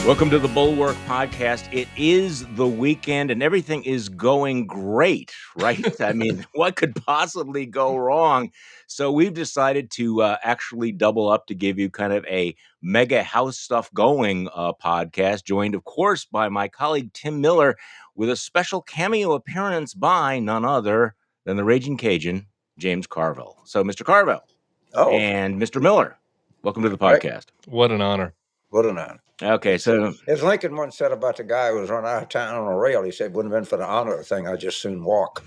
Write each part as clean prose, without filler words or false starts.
Welcome to the Bulwark podcast. It is the weekend and everything is going great, right? I mean, what could possibly go wrong? So we've decided to actually double up to give you kind of a mega house stuff going podcast, joined, of course, by my colleague Tim Miller with a special cameo appearance by none other than the Raging Cajun, James Carville. So, Mr. Carville and Mr. Miller, welcome to the Right. podcast. What an honor. What an honor. Okay, so As Lincoln once said about the guy who was run out of town on a rail, he said, wouldn't have been for the honor of the thing, I'd just soon walk.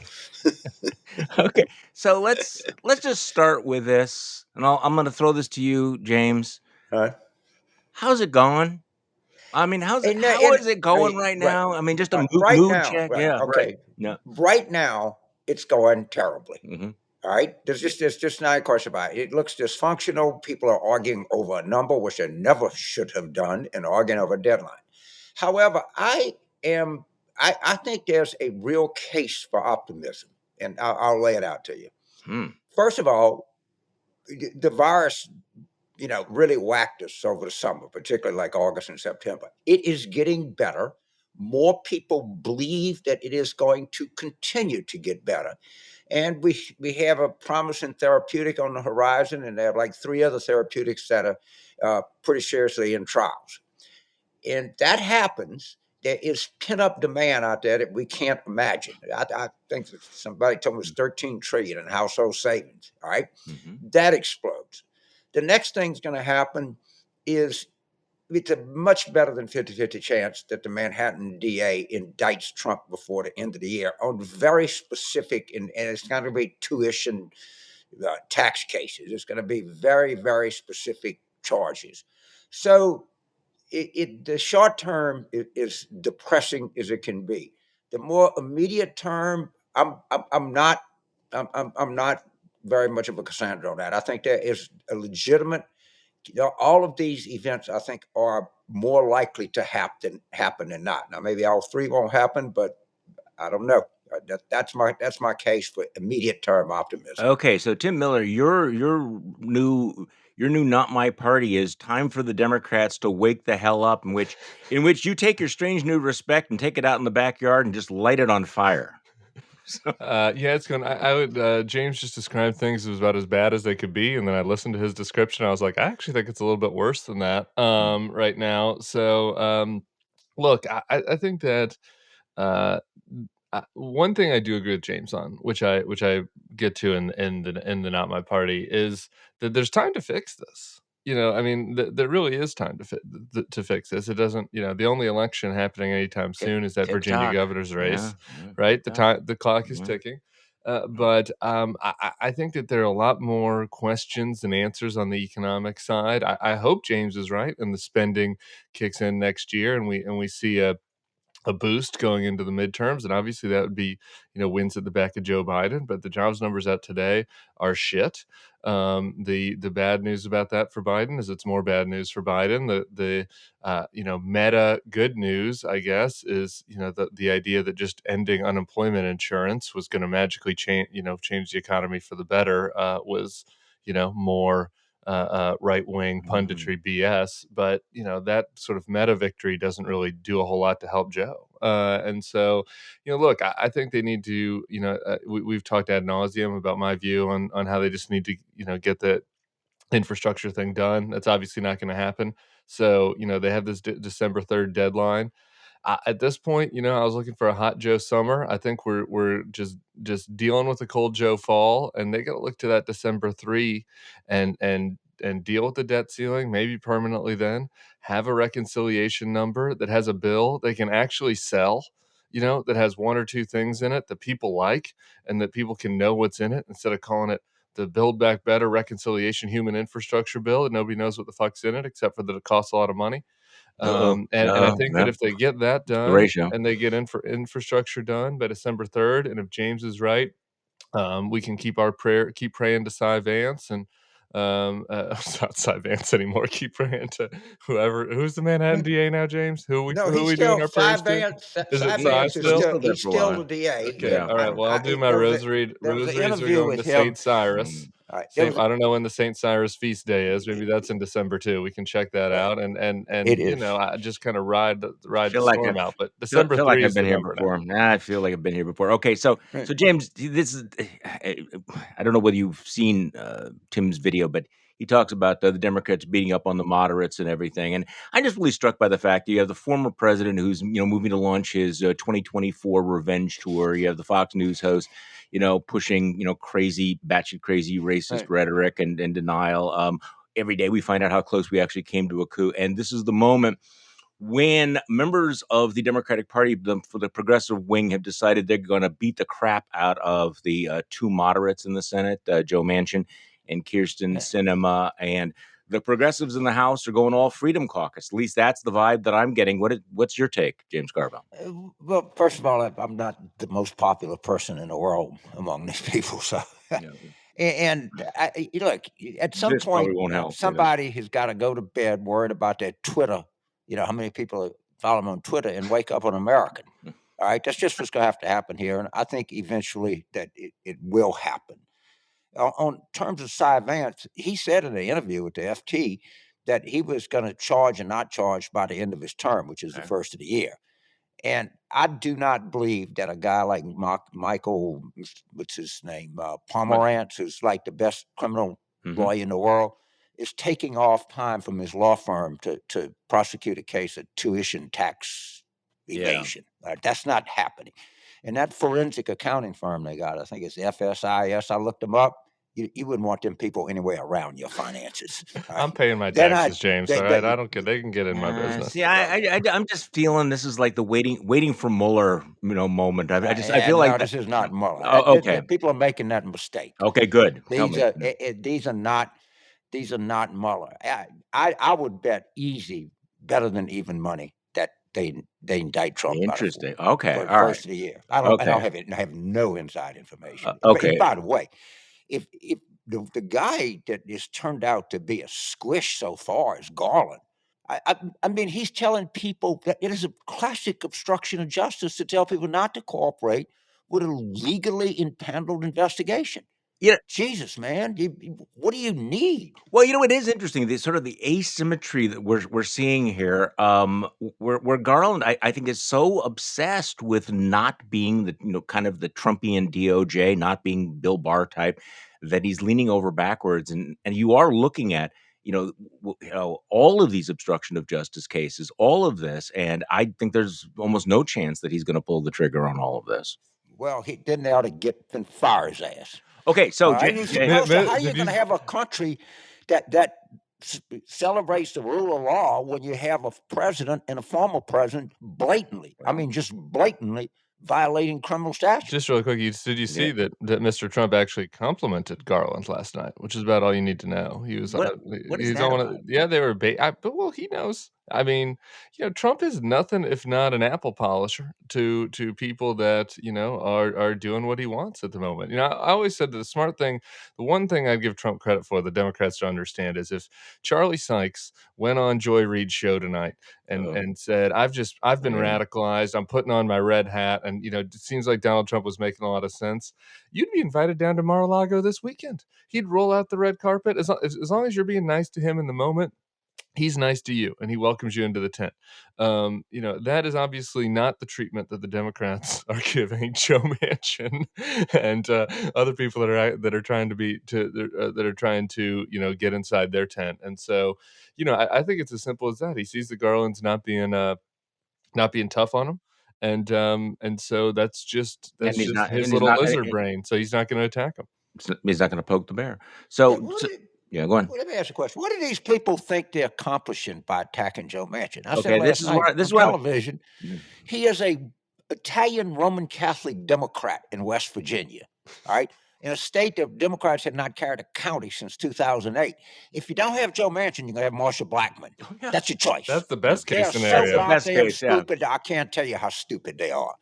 okay, so let's just start with this, and I'm going to throw this to you, James. Right? How's it going? I mean, how is it going right now? I mean, just a mood check. Right, Yeah, okay. right. No. Right now, it's going terribly. Mhm. All right. There's just not a question about it. It looks dysfunctional. People are arguing over a number, which they never should have done, and arguing over a deadline. However, I think there's a real case for optimism, and I'll lay it out to you. First of all, the virus, really whacked us over the summer, particularly like August and September. It is getting better. More people believe that it is going to continue to get better. And we have a promising therapeutic on the horizon, and there are like 3 other therapeutics that are pretty seriously in trials. And that happens, there is pent-up demand out there that we can't imagine. I think that somebody told me it was 13 trillion in household savings. All right. Mhm. That explodes. The next thing's going to happen is it's a much better than 50-50 chance that the Manhattan DA indicts Trump before the end of the year on very specific, and it's going to be tuition tax cases. It's going to be very, very specific charges. So the short term is depressing as it can be. The more immediate term, I'm not very much of a Cassandra on that. I think there is a legitimate. All of these events, I think, are more likely to happen than not. Now, maybe all 3 won't happen, but I don't know. That's my case for immediate term optimism. Okay, so Tim Miller, your new not my party is time for the Democrats to wake the hell up, in which you take your strange new respect and take it out in the backyard and just light it on fire. Yeah, it's going. I would. James just described things as about as bad as they could be, and then I listened to his description. I was like, I actually think it's a little bit worse than that right now. So, look, I think that one thing I do agree with James on, which I get to in the not my party, is that there's time to fix this. I mean, there really is time to fix this. It doesn't, the only election happening anytime soon is that Virginia governor's race, right? The clock is ticking. But I think that there are a lot more questions than answers on the economic side. I hope James is right, and the spending kicks in next year, and we see a boost going into the midterms, and obviously that would be wins at the back of Joe Biden. But the jobs numbers out today are shit. The bad news about that for Biden is it's more bad news for Biden. The meta good news, I guess, is the idea that just ending unemployment insurance was going to magically change the economy for the better was more right-wing punditry BS, but that sort of meta victory doesn't really do a whole lot to help Joe. And so, look, I think they need to, we've talked ad nauseum about my view on how they just need to, get the infrastructure thing done. That's obviously not going to happen. So, they have this December 3rd deadline. At this point, I was looking for a hot Joe summer. I think we're just dealing with a cold Joe fall, and they got to look to that December 3 and deal with the debt ceiling, maybe permanently. Then have a reconciliation number that has a bill they can actually sell. That has 1 or 2 things in it that people like and that people can know what's in it, instead of calling it the Build Back Better Reconciliation Human Infrastructure Bill, and nobody knows what the fuck's in it except for that it costs a lot of money. And I think that if they get that done and they get infrastructure done by December 3rd, and if James is right, we can keep praying to Cy Vance and It's not Cy Vance anymore. Keep praying to who's the Manhattan DA now, James? No, Who are he's we doing still our prayers to? Is it Cy Cy Vance is still? He's still still there he's for a still while. the DA. Okay, Yeah. all right. Well, I'll do my rosary. There was an Rosaries are interview going to with him. Saint Cyrus. All right, I don't know when the Saint Cyrus feast day is. Maybe that's in December too. We can check that out, it you is. know, I just kind of ride the Feel like storm I out. But December feel like 3 I've is been the here number now. before. Nah, I feel like I've been here before. Okay, so Right. James, this is I don't know whether you've seen Tim's video, but he talks about the Democrats beating up on the moderates and everything. And I'm just really struck by the fact that you have the former president who's moving to launch his 2024 revenge tour. You have the Fox News host, pushing crazy, batshit crazy racist Right. rhetoric and denial. Every day we find out how close we actually came to a coup, and this is the moment when members of the Democratic Party, for the progressive wing, have decided they're going to beat the crap out of the two moderates in the Senate, Joe Manchin and Kirsten Sinema, and the progressives in the House are going all Freedom Caucus. At least that's the vibe that I'm getting. What's your take, James Carville? Well, first of all, I'm not the most popular person in the world among these people, so. Yeah. And look, at some This probably point, won't help. somebody has got to go to bed worried about their Twitter. How many people follow him on Twitter and wake up an American. All right, that's just what's going to have to happen here, and I think eventually that it will happen. On terms of Cy Vance, he said in an interview with the FT that he was going to charge and not charge by the end of his term, which is the Okay. first of the year. And I do not believe that a guy like Michael, what's his name, Pomerantz, who's like the best criminal lawyer in the world, is taking off time from his law firm to prosecute a case of tuition tax evasion. That's not happening. And that forensic accounting firm they got, I think it's FSIS. I looked them up. You wouldn't want them people anywhere around your finances. I'm paying my They're not- taxes, James. they- All right, they- I don't care. They can get in my business. See, I'm just feeling this is like the waiting for Mueller, moment. I feel no, like this is not Mueller. Oh, okay. People are making that mistake. Okay, good. Tell These me. are not Mueller. I would bet easy, better than even money, that they indict Trump. Interesting. Okay, For the all right. first of the year. I have no inside information. And by the way, if the guy that has turned out to be a squish so far is Garland. I mean, he's telling people that it is a classic obstruction of justice to tell people not to cooperate with a legally impaneled investigation. Yeah. Jesus, man, what do you need? Well, it is interesting, the sort of the asymmetry that we're seeing here, where Garland, I think, is so obsessed with not being the, kind of the Trumpian DOJ, not being Bill Barr type, that he's leaning over backwards. And you are looking at, all of these obstruction of justice cases, all of this, and I think there's almost no chance that he's going to pull the trigger on all of this. Well, then they ought to get and fire his ass. Okay, so How are you going to have a country that celebrates the rule of law when you have a president and a former president blatantly, just blatantly violating criminal statutes? Just really quick, did you see that Mr. Trump actually complimented Garland last night, which is about all you need to know. He was what is that on about? they were but he knows. I mean, Trump is nothing if not an apple polisher to people that, are doing what he wants at the moment. I always said that the one thing I'd give Trump credit for, the Democrats don't understand, is if Charlie Sykes went on Joy Reid's show tonight and said, I've been radicalized, I'm putting on my red hat, and it seems like Donald Trump was making a lot of sense, you'd be invited down to Mar-a-Lago this weekend. He'd roll out the red carpet. As long as you're being nice to him in the moment, he's nice to you and he welcomes you into the tent. That is obviously not the treatment that the Democrats are giving Joe Manchin and other people that are trying to get inside their tent. And so, I think it's as simple as that. He sees the Garlands not being tough on him. And so that's just his little lizard brain. So he's not going to attack him. He's not going to poke the bear. So yeah, go on. Let me ask you a question. What do these people think they're accomplishing by attacking Joe Manchin? I said this last night is on television, he is a Italian Roman Catholic Democrat in West Virginia, all right? In a state that Democrats have not carried a county since 2008. If you don't have Joe Manchin, you're going to have Marshall Blackman. That's your choice. That's the best case They're scenario. so goddamn stupid. I can't tell you how stupid they are.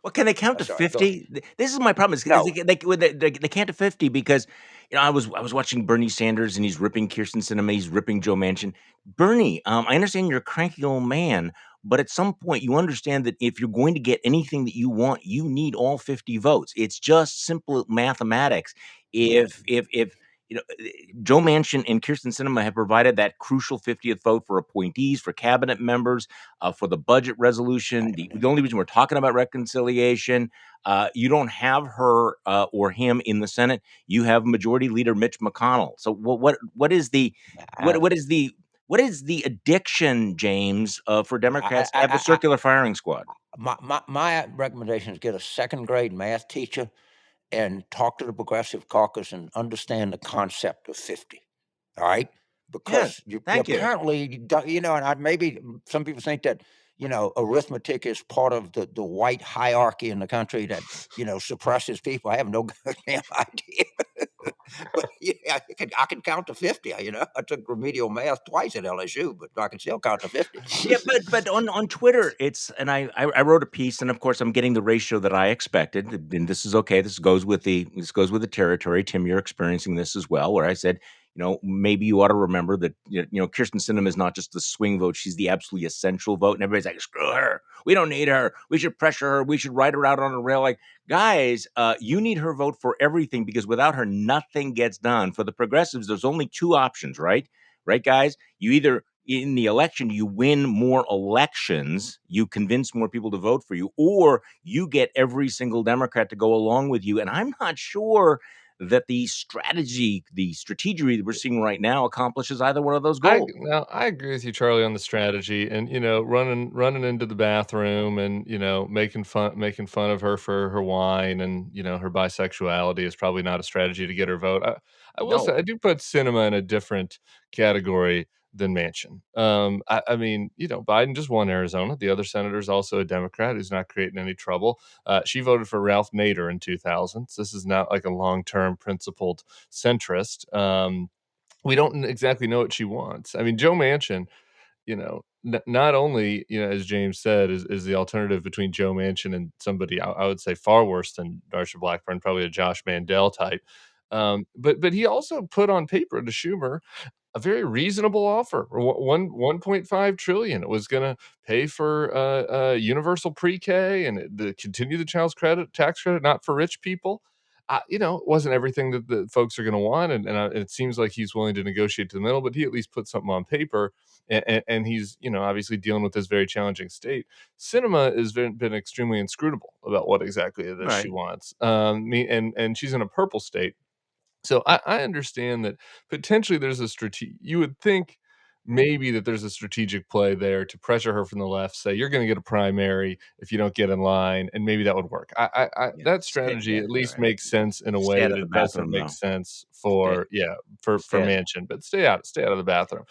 Well, can they count to Sorry, go ahead. 50? This is my problem is No, they can't to 50 because, I was watching Bernie Sanders, and he's ripping Kirsten Sinema, he's ripping Joe Manchin. Bernie, I understand you're a cranky old man, but at some point, you understand that if you're going to get anything that you want, you need all 50 votes. It's just simple mathematics. If Joe Manchin and Kirsten Sinema have provided that crucial 50th vote for appointees, for cabinet members, for the budget resolution. The only reason we're talking about reconciliation, you don't have her or him in the Senate. You have Majority Leader Mitch McConnell. So what is the I, what is the addiction, James, for I, Democrats to I, have the I, circular firing squad? my recommendation is get a second grade math teacher and talk to the Progressive Caucus and understand the concept of 50. All right, Yes, because you thank you. apparently you don't, and maybe some people think that arithmetic is part of the white hierarchy in the country that suppresses people. I have no goddamn idea. But yeah, I can count to 50. I took remedial math twice at LSU, but I can still count to 50. Yeah, but on Twitter, it's and I wrote a piece, and of course I'm getting the ratio that I expected, and this is okay. This goes with the territory. Tim, you're experiencing this as well, where I said, maybe you ought to remember that Kirsten Sinema is not just the swing vote; she's the absolutely essential vote, and everybody's like, screw her. We don't need her. We should pressure her. We should write her out on a rail. Like, guys, you need her vote for everything because without her, nothing gets done. For the progressives, there's only two options, right? Right, guys? You either in the election, you win more elections, you convince more people to vote for you, or you get every single Democrat to go along with you. And I'm not sure that the strategy that we're seeing right now accomplishes either one of those goals. I agree with you, Charlie, on the strategy, and running into the bathroom, and making fun of her for her wine, and her bisexuality is probably not a strategy to get her vote. I will say No, I do put Cinema in a different category than Manchin. I mean, Biden just won Arizona. The other senator is also a Democrat who's not creating any trouble. She voted for Ralph Nader in 2000. So this is not like a long-term principled centrist. We don't exactly know what she wants. I mean, Joe Manchin, not only, as James said, is the alternative between Joe Manchin and somebody I would say far worse than Darcia Blackburn, probably a Josh Mandel type. But he also put on paper to Schumer a very reasonable offer. 1.5 trillion. It was going to pay for universal pre-K and continue the child's credit tax credit, not for rich people. It wasn't everything that the folks are going to want, and it seems like he's willing to negotiate to the middle. But he at least put something on paper, and he's obviously dealing with this very challenging state. Cinema has been extremely inscrutable about what exactly it is she right. wants. And she's in a purple state, so I understand that potentially there's a you would think maybe that there's a strategic play there to pressure her from the left, say you're going to get a primary if you don't get in line, and maybe that would work. Yeah. That Yeah. strategy at least Right. makes sense in a Stay way out that of the it doesn't bathroom, make though. sense Stay, for for stay. Manchin. But stay out of the bathroom.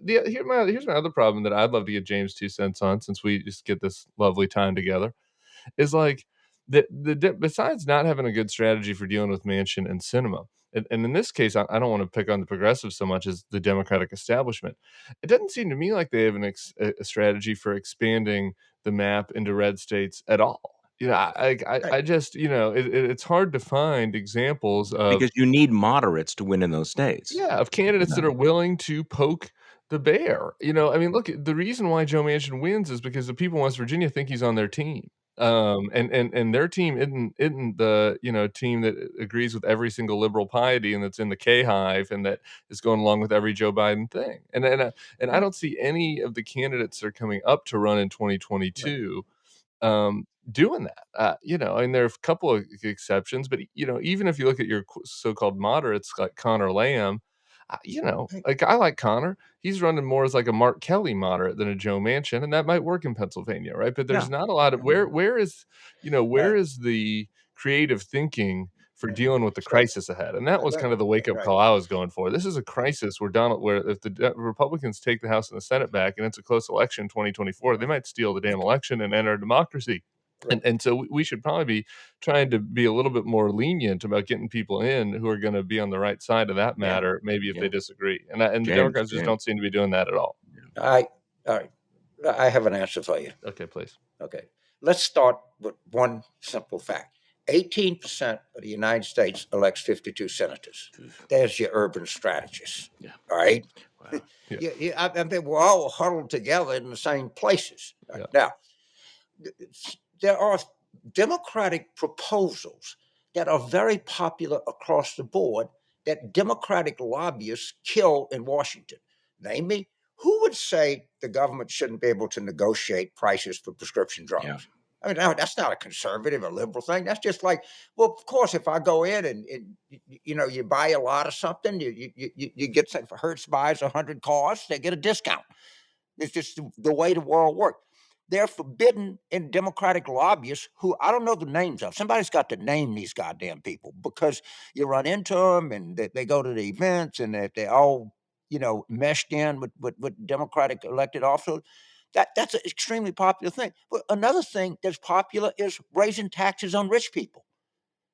Here's my other problem that I'd love to get James 2 cents on, since we just get this lovely time together, is like besides not having a good strategy for dealing with Manchin and Cinema, and in this case, I don't want to pick on the progressives so much as the Democratic establishment. It doesn't seem to me like they have a strategy for expanding the map into red states at all. Right. I just it's hard to find examples of Because you need moderates to win in those states. candidates that No. are willing to poke the bear. I mean, look, the reason why Joe Manchin wins is because the people in West Virginia think he's on their team. And their team isn't the team that agrees with every single liberal piety and that's in the K hive and that is going along with every Joe Biden thing. And I Right. don't see any of the candidates that are coming up to run in Right. 2022 doing that. And there are a couple of exceptions, but even if you look at your so-called moderates like Connor Lamb, Right. like I like Connor. He's running more as like a Mark Kelly moderate than a Joe Manchin, and that might work in Pennsylvania, right? But Yeah. there's not a lot of Yeah. where Right. is the creative thinking for Right. dealing with the So, crisis ahead? And that was right. kind of the wake up Right. call I was going for. This is a crisis where if the Republicans take the House and the Senate back, and it's a close election in 2024, they might steal the damn election and end our democracy. Right. And so we should probably be trying to be a little bit more lenient about getting people in who are gonna be on the right side of that Yeah. matter, maybe if they Yeah. disagree. And the James. Democrats just James. don't seem to be doing that at all. I all right. I have an answer for you. Okay, please. Okay. Let's start with one simple fact. 18% of the United States elects 52 senators. There's your urban strategist. Yeah. All right. Wow. I mean, we're all huddled together in the same places. Yeah. Now, there are Democratic proposals that are very popular across the board that Democratic lobbyists kill in Washington. Namely, who would say the government shouldn't be able to negotiate prices for prescription drugs? Yeah. I mean, that's not a conservative or liberal thing. That's just like, well, of course, if I go in and you buy a lot of something, you get something. If Hertz buys 100 cars, they get a discount. It's just the way the world works. They're forbidden in Democratic lobbyists who I don't know the names of. Somebody's got to name these goddamn people because you run into them and they go to the events and they're all meshed in with Democratic elected officials. That's an extremely popular thing. But another thing that's popular is raising taxes on rich people.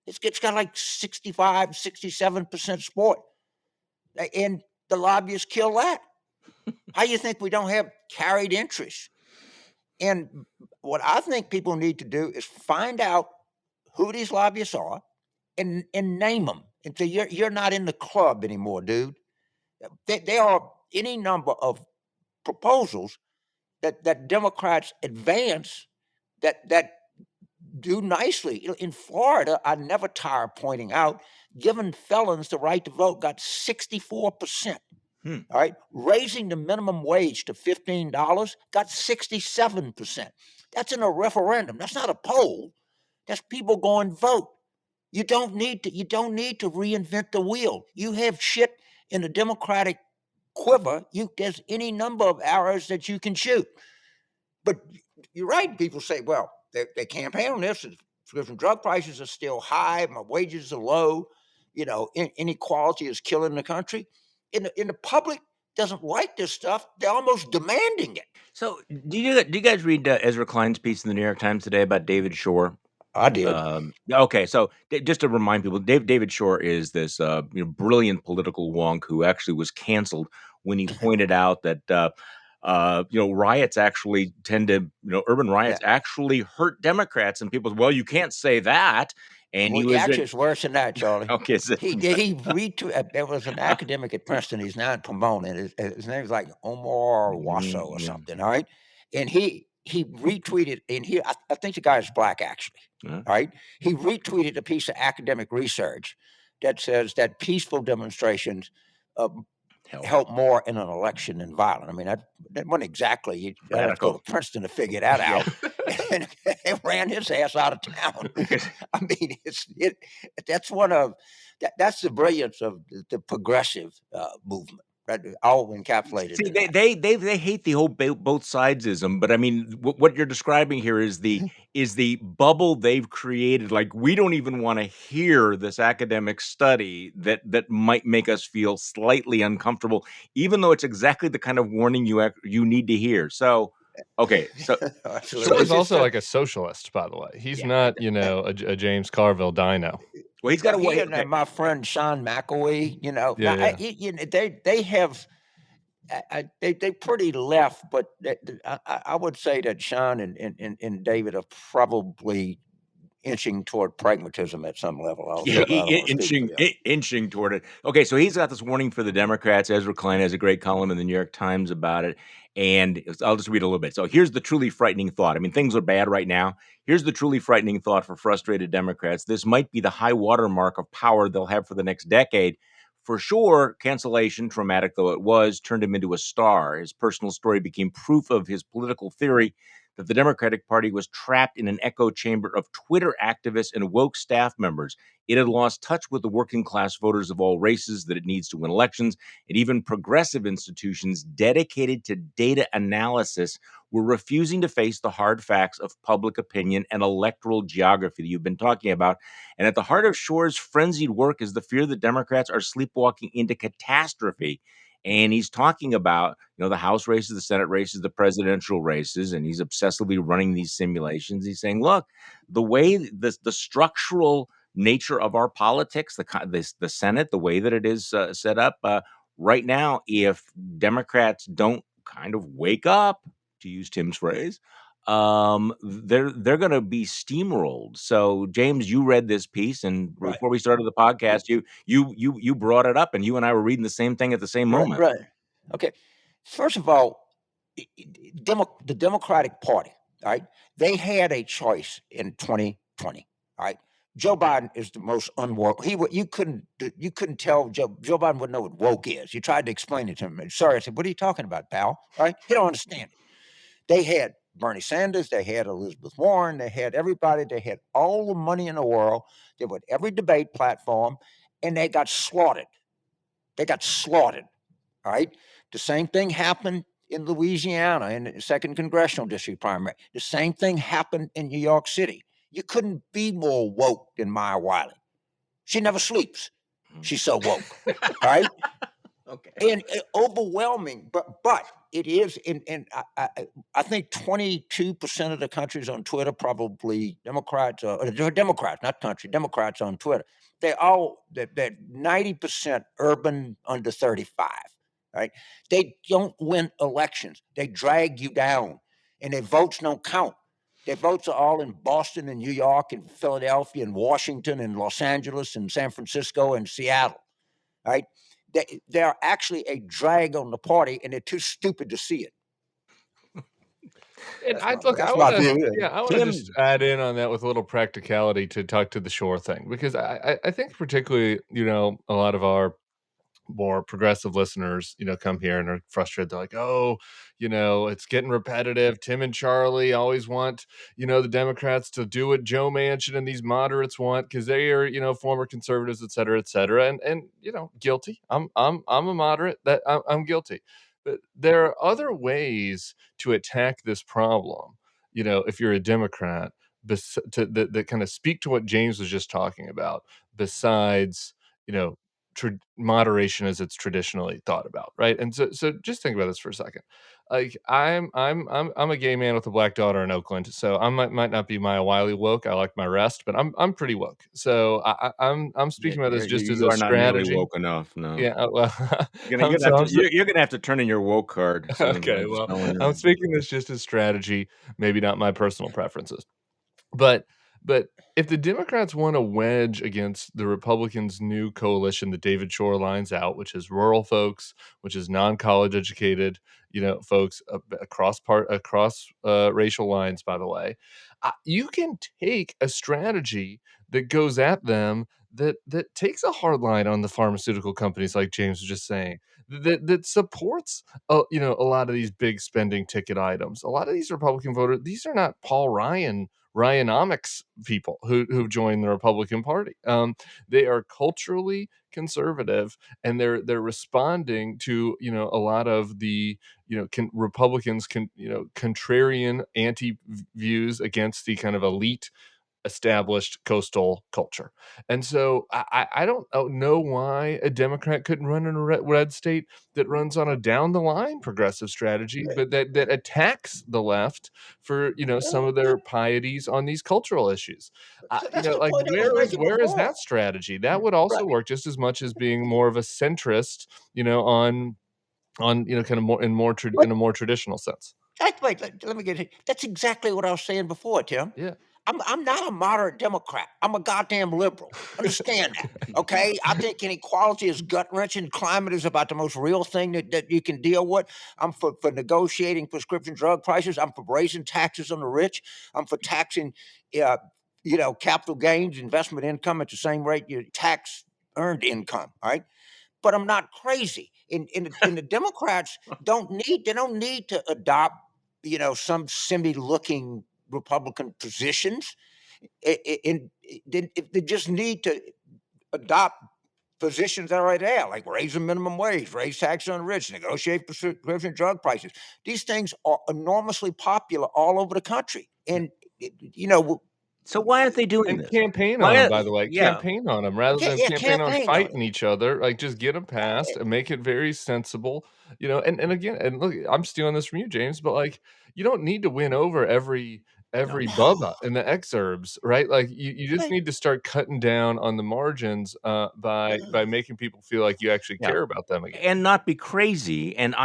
It's got like 65, 67% support. And the lobbyists kill that. How do you think we don't have carried interest? And what I think people need to do is find out who these lobbyists are and name them. And say, you're not in the club anymore, dude. There are any number of proposals that Democrats advance that do nicely. In Florida, I never tire pointing out, giving felons the right to vote got 64%. All right. Raising the minimum wage to $15 got 67%. That's in a referendum. That's not a poll. That's people going vote. You don't need to reinvent the wheel. You have shit in the Democratic quiver. There's any number of arrows that you can shoot. But you're right. People say, well, they campaign on this. Prescription drug prices are still high. My wages are low. Inequality is killing the country. In the public doesn't like this stuff. They're almost demanding it. So, do you guys read Ezra Klein's piece in the New York Times today about David Shore? I did. Okay, so just to remind people, David Shore is this brilliant political wonk who actually was canceled when he pointed out that riots actually tend to urban riots actually hurt Democrats, and people, well, you can't say that. And Well, he was actually, it's worse than that, Charlie. okay. So, There was an academic at Princeton. He's now in Pomona. And his name is like Omar Wasso or something. All right, and he retweeted, and I think the guy is black actually. All right, he retweeted a piece of academic research that says that peaceful demonstrations help more in an election than violent. I mean, that wasn't exactly. You have to go to Princeton to figure that out. And it ran his ass out of town. I mean, that's that's the brilliance of the progressive movement. Right? All encapsulated. See, they hate the whole both sidesism, but I mean, what you're describing here is the bubble they've created. Like, we don't even want to hear this academic study that might make us feel slightly uncomfortable, even though it's exactly the kind of warning you need to hear. So, okay, so Shore is also like a socialist, by the way. He's not, a James Carville dino. Well, he's got a way. And my friend Sean McElwee, they have. They pretty left, but I would say that Sean and David are probably inching toward pragmatism at some level. Inching toward it. Okay, so he's got this warning for the Democrats. Ezra Klein has a great column in the New York Times about it, and I'll just read a little bit. So here's the truly frightening thought. I mean, things are bad right now. Here's the truly frightening thought for frustrated Democrats. This might be the high watermark of power they'll have for the next decade. For sure, cancellation, traumatic though it was, turned him into a star. His personal story became proof of his political theory that the Democratic Party was trapped in an echo chamber of Twitter activists and woke staff members. It had lost touch with the working class voters of all races that it needs to win elections, and even progressive institutions dedicated to data analysis were refusing to face the hard facts of public opinion and electoral geography that you've been talking about. And at the heart of Shore's frenzied work is the fear that Democrats are sleepwalking into catastrophe. And he's talking about, the House races, the Senate races, the presidential races, and he's obsessively running these simulations. He's saying, look, the way the structural nature of our politics, the Senate, the way that it is set up right now, if Democrats don't kind of wake up, to use Tim's phrase, they're going to be steamrolled. So, James, you read this piece, and Right. before we started the podcast, you brought it up, and you and I were reading the same thing at the same Right. moment. Right. Okay. First of all, the Democratic Party, right? They had a choice in 2020, right? Joe Biden is the most unwoke. You couldn't tell Joe Biden wouldn't know what woke is. You tried to explain it to him. Sorry, I said, "What are you talking about, pal?" Right? He don't understand it. They had Bernie Sanders, they had Elizabeth Warren, they had everybody, they had all the money in the world. They were at every debate platform, and they got slaughtered. They got slaughtered. All right. The same thing happened in Louisiana in the second congressional district primary. The same thing happened in New York City. You couldn't be more woke than Maya Wiley. She never sleeps. She's so woke. All right. Okay. And overwhelming, but it is I think 22% of the countries on Twitter, probably Democrats, they're Democrats, not country, Democrats on Twitter. They're 90% urban under 35, right? They don't win elections. They drag you down, and their votes don't count. Their votes are all in Boston and New York and Philadelphia and Washington and Los Angeles and San Francisco and Seattle, right? They are actually a drag on the party, and they're too stupid to see it. And I look, That's my view. I wanna Tim, just add in on that with a little practicality to talk to the shore thing, because I think particularly, a lot of our more progressive listeners, come here and are frustrated. They're like, "Oh, it's getting repetitive. Tim and Charlie always want, the Democrats to do what Joe Manchin and these moderates want because they are, former conservatives, et cetera, et cetera." And guilty. I'm a moderate. I'm guilty. But there are other ways to attack this problem. If you're a Democrat, that kind of speak to what James was just talking about, besides, you know, moderation as it's traditionally thought about, right? And so just think about this for a second. Like I'm a gay man with a black daughter in Oakland, so I might not be Maya Wiley woke. I like my rest, but I'm pretty woke. So I'm yeah, speaking about this just as you a are not nearly strategy. woke enough. No, Yeah, well, you're gonna have to you're gonna have to turn in your woke card soon. okay. I'm just Well, telling I'm you. speaking this just as strategy, maybe not my personal preferences. But but if the Democrats want to wedge against the Republicans' new coalition that David Shore lines out, which is rural folks, which is non-college educated, folks across racial lines, by the way, you can take a strategy that goes at them that takes a hard line on the pharmaceutical companies, like James was just saying, that supports a lot of these big spending ticket items. A lot of these Republican voters, these are not Paul Ryanomics people who've joined the Republican Party. They are culturally conservative, and they're responding to a lot of the Republicans contrarian anti views against the kind of elite established coastal culture. And so I don't know why a Democrat couldn't run in a red state that runs on a down the line progressive strategy, but that attacks the left for some of their pieties on these cultural issues. That's the Like point I was making where is before. that strategy? That would also Right. work just as much as being more of a centrist, on kind of more in a more traditional sense. Wait, let me get it. That's exactly what I was saying before, Tim. Yeah. I'm not a moderate Democrat. I'm a goddamn liberal. Understand that. Okay. I think inequality is gut wrenching. Climate is about the most real thing that you can deal with. I'm for negotiating prescription drug prices. I'm for raising taxes on the rich. I'm for taxing, uh, capital gains, investment income at the same rate you tax earned income. All right. But I'm not crazy. And the Democrats don't need to adopt, some semi-looking Republican positions. They just need to adopt positions that are right there, like raise the minimum wage, raise taxes on the rich, negotiate prescription drug prices. These things are enormously popular all over the country, and So why aren't they doing And this? campaign on Why? them, by the way. Yeah. Campaign on them rather yeah, than yeah, campaign on campaign on it. fighting each other. Like, just get them passed and make it very sensible, and again, and look, I'm stealing this from you, James, but, like, you don't need to win over every every No. Bubba in the exurbs, right? Like you just Right. need to start cutting down on the margins by making people feel like you actually Yeah. care about them again. And not be crazy and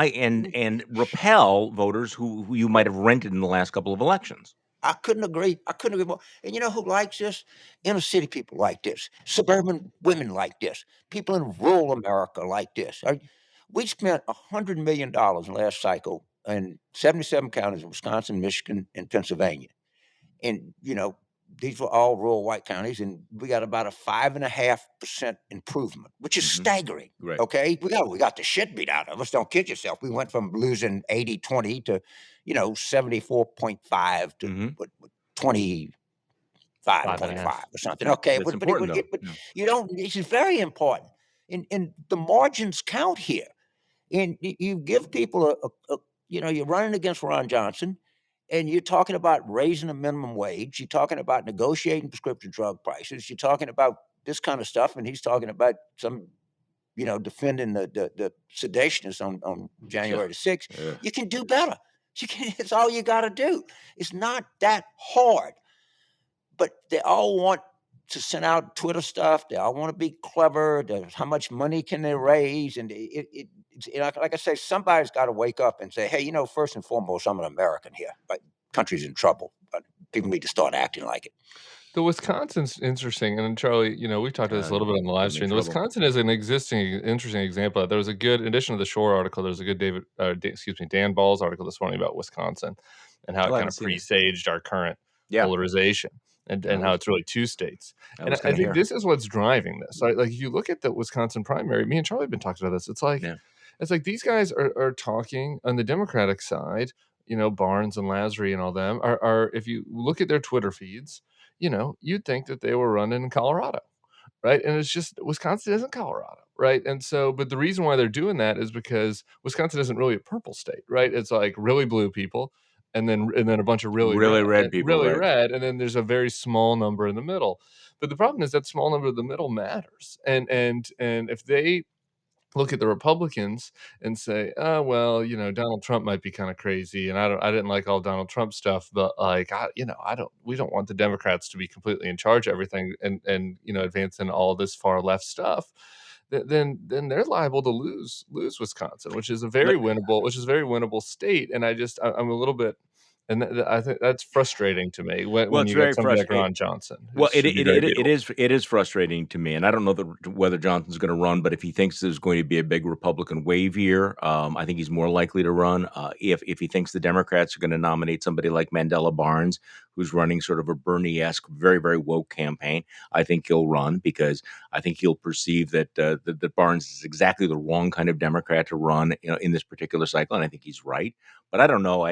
repel voters who you might have rented in the last couple of elections. I couldn't agree. I couldn't agree more. And you know who likes this? Inner city people like this. Suburban women like this. People in rural America like this. We spent $100 million in last cycle in 77 counties in Wisconsin, Michigan, and Pennsylvania. And these were all rural white counties, and we got about a 5.5% improvement, which is Mhm. staggering. Right. Okay, we got the shit beat out of us. Don't kid yourself. We went from losing 80-20 to 74.5 to Mhm. what 25 Five and a point half. five or something. Yeah, Okay, that's important though. but Yeah. you don't. This is very important, and the margins count here. And you give people you're running against Ron Johnson, and you're talking about raising the minimum wage. You're talking about negotiating prescription drug prices. You're talking about this kind of stuff, and he's talking about defending the sedationists on Yeah. January the 6th. Yeah. You can do better. You can. It's all you got to do. It's not that hard. But they all want to send out Twitter stuff. They all want to be clever. How much money can they raise? And like I say, somebody's got to wake up and say, hey, first and foremost, I'm an American here. But country's in trouble. But people need to start acting like it. The Wisconsin's interesting, and then Charlie, we talked about this a little bit on the live Get me in stream. The trouble. Wisconsin is an interesting example. There was a good, in addition to the Shore article, there was a good Dan Ball's article this morning about Wisconsin and how Oh, it I kind haven't of seen it. presaged our current Yeah. polarization I and how was it's really two states. I And was I gonna think hear. this is what's driving this. Right? Like if you look at the Wisconsin primary, me and Charlie have been talking about this. Yeah. It's like these guys are talking on the Democratic side. Barnes and Lasry and all them are if you look at their Twitter feeds, you'd think that they were running in Colorado, right? And it's just Wisconsin isn't Colorado, right? And so, but the reason why they're doing that is because Wisconsin isn't really a purple state, right? It's like really blue people, and then a bunch of Really red people, really right. red, and then there's a very small number in the middle. But the problem is that small number in the middle matters, and if they look at the Republicans and say, "Oh, well, Donald Trump might be kind of crazy, and I didn't like all Donald Trump stuff, but like, we don't want the Democrats to be completely in charge of everything and advancing all this far left stuff." Then they're liable to lose Wisconsin, Let which is a very winnable state. And I'm a little bit, and I think that's frustrating to me Well, when it's you got very somebody like frustrating. Ron Johnson, who Well, should be very beatable. it is frustrating to me, and I don't know whether Johnson's going to run, but if he thinks there's going to be a big Republican wave here, I think he's more likely to run. If he thinks the Democrats are going to nominate somebody like Mandela Barnes, who's running sort of a Bernie-esque, very very woke campaign, I think he'll run because I think he'll perceive that Barnes is exactly the wrong kind of Democrat to run, in this particular cycle, and I think he's right. But I don't know.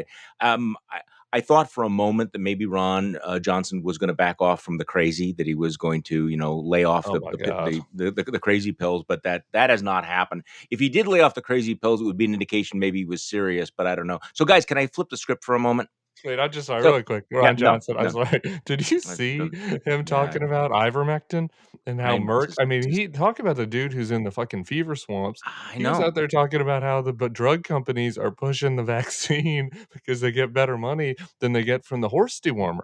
I thought for a moment that maybe Ron Johnson was going to back off from the crazy, that he was going to, lay off Oh my God. the crazy pills, but that has not happened. If he did lay off the crazy pills, it would be an indication maybe he was serious, but I don't know. So, guys, can I flip the script for a moment? Wait, I just saw So, really quick, yeah, Ron no, Johnson, I no, was like, did you see no, him yeah, talking about ivermectin and how it's Merck just, I mean, he talk about the dude who's in the fucking fever swamps. I He was know out there talking about how the drug companies are pushing the vaccine because they get better money than they get from the horse dewormer.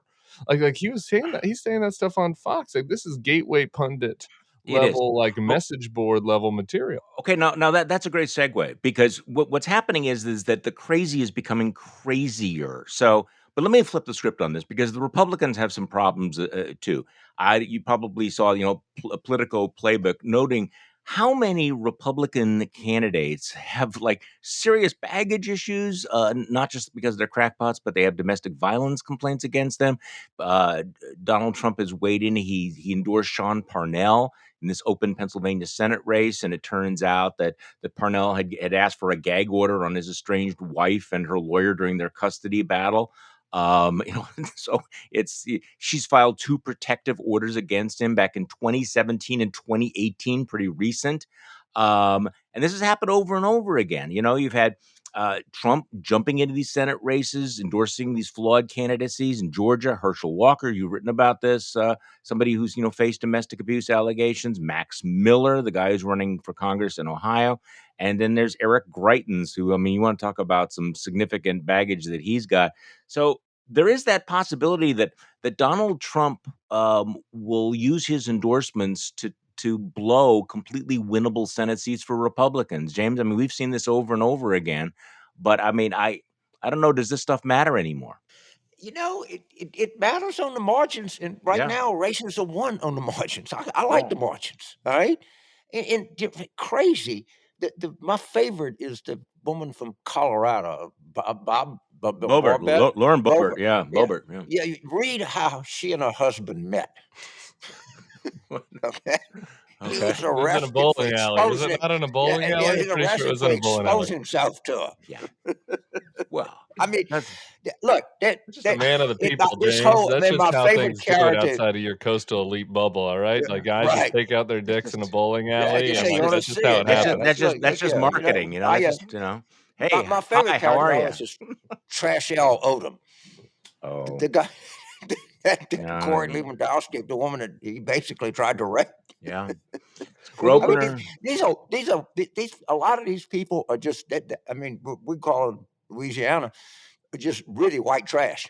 Like he was saying that he's saying that stuff on Fox. Like this is gateway pundit it is. level, like But message board level material. okay, now that's a great segue because what's happening is that the crazy is becoming crazier. So, but let me flip the script on this because the Republicans have some problems too. You probably saw a Politico playbook noting how many Republican candidates have like serious baggage issues, not just because they're crackpots, but they have domestic violence complaints against them. Donald Trump has weighed in. He endorsed Sean Parnell in this open Pennsylvania Senate race, and it turns out that Parnell had asked for a gag order on his estranged wife and her lawyer during their custody battle. So she's filed two protective orders against him back in 2017 and 2018, pretty recent. And this has happened over and over again. You've had Trump jumping into these Senate races, endorsing these flawed candidacies in Georgia. Herschel Walker, you've written about this. Somebody who's faced domestic abuse allegations. Max Miller, the guy who's running for Congress in Ohio, and then there's Eric Greitens, who, I mean, you want to talk about some significant baggage that he's got. So there is that possibility that Donald Trump will use his endorsements to blow completely winnable Senate seats for Republicans. James, I mean, we've seen this over and over again, but I mean, I don't know. Does this stuff matter anymore? It matters on the margins, and right Yeah. now races are won on the margins. I like Well, the margins, all right? Crazy. My favorite is the woman from Colorado, Barbette. Lauren Boebert, Boebert. yeah, Yeah, Boebert, yeah. yeah. You read how she and her husband met. Okay, he Okay. was It was in a arrested for bowling alley. Was it exposing. not in a Yeah, bowling yeah, alley? I'm he's pretty sure it arrested was for in a bowling alley. exposing himself to her. Yeah. Well, I mean, that's look, You're just a man of the people, this James. whole. I That's mean, just my how favorite things do it character. outside of your coastal elite bubble, all right? Like guys just Right. take out their that's dicks in a just bowling Yeah, alley, just and say you like want to that's just see how it. it Yeah, happens. that's just marketing, That's just hey, my favorite hi, how character are you? always is Trash L. Odom. Oh, The guy, yeah, Corey Lewandowski, the woman that he basically tried to rape. yeah. It's Well, I groping mean, look, her. these a lot of these people are just. I mean, we call them Louisiana, just really white trash.